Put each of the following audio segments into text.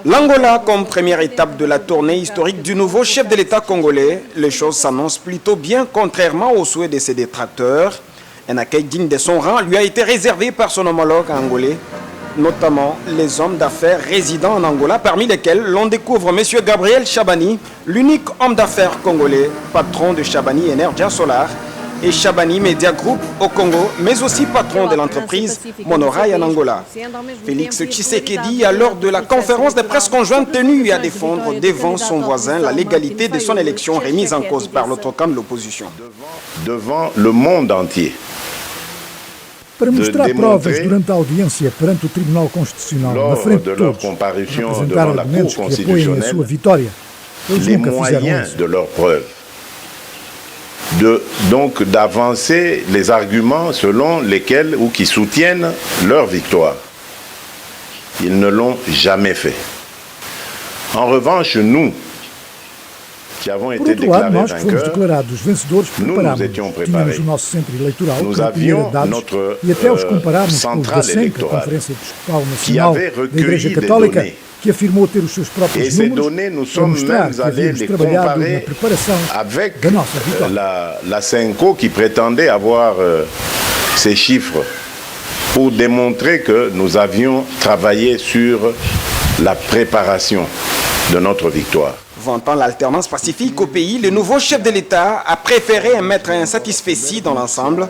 L'Angola comme première étape de la tournée historique du nouveau chef de l'État congolais, les choses s'annoncent plutôt bien contrairement aux souhaits de ses détracteurs. Un accueil digne de son rang lui a été réservé par son homologue angolais, notamment les hommes d'affaires résidant en Angola, parmi lesquels l'on découvre M. Gabriel Chabani, l'unique homme d'affaires congolais, patron de Chabani Energia Solar et Chabani Media Group au Congo, mais aussi patron de l'entreprise Monorail en Angola. Félix Tshisekedi a lors de la conférence de presse conjointe tenue à défendre devant son voisin la légalité de son élection remise en cause par l'autre camp de l'opposition. Devant le monde entier. Para mostrar provas durante a audiência perante o Tribunal Constitucional, na frente de todos, apresentar argumentos que apoiem a sua vitória, eles les nunca fizeram moyens isso. de leurs preuves. Donc d'avancer les arguments selon lesquels ou qui soutiennent leur victoire. Ils ne l'ont jamais fait. En revanche, nous, qui avons été Por outro lado, déclarés nós que fomos vainqueurs, declarados vencedores, preparámos-nos. étions Tínhamos préparés. o nosso centro eleitoral Nous para recolher avions dados notre, e até os comparámos com os da centrale SENC, a électorale, Conferência Episcopal qui Nacional avait da Igreja recueilli des Católica, données. que afirmou ter os seus próprios Et ces números, données, nous para sommes mostrar même que allés havíamos les trabalhado na comparer preparação avec da nossa vitória. la CENCO qui prétendait avoir ces chiffres pour démontrer que nous avions travaillé sur la préparation de notre victoire. Vantant l'alternance pacifique au pays, le nouveau chef de l'État a préféré mettre insatisfait dans l'ensemble,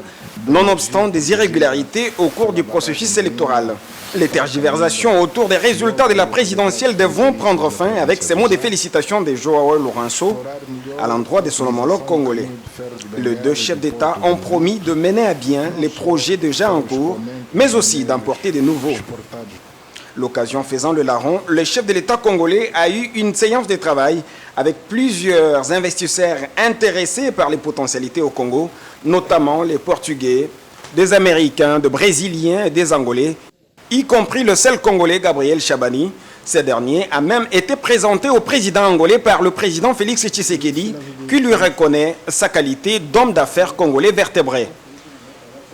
nonobstant des irrégularités au cours du processus électoral. Les tergiversations autour des résultats de la présidentielle devront prendre fin avec ces mots de félicitations de Joao Lourenço à l'endroit de son homologue congolais. Les deux chefs d'État ont promis de mener à bien les projets déjà en cours, mais aussi d'emporter de nouveaux. L'occasion faisant le larron, le chef de l'État congolais a eu une séance de travail avec plusieurs investisseurs intéressés par les potentialités au Congo, notamment les Portugais, des Américains, des Brésiliens et des Angolais, y compris le seul Congolais Gabriel Chabani. Ce dernier a même été présenté au président angolais par le président Félix Tshisekedi, qui lui reconnaît sa qualité d'homme d'affaires congolais vertébré.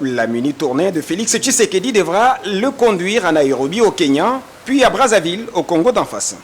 La mini-tournée de Félix Tshisekedi devra le conduire à Nairobi au Kenya, puis à Brazzaville au Congo d'en face.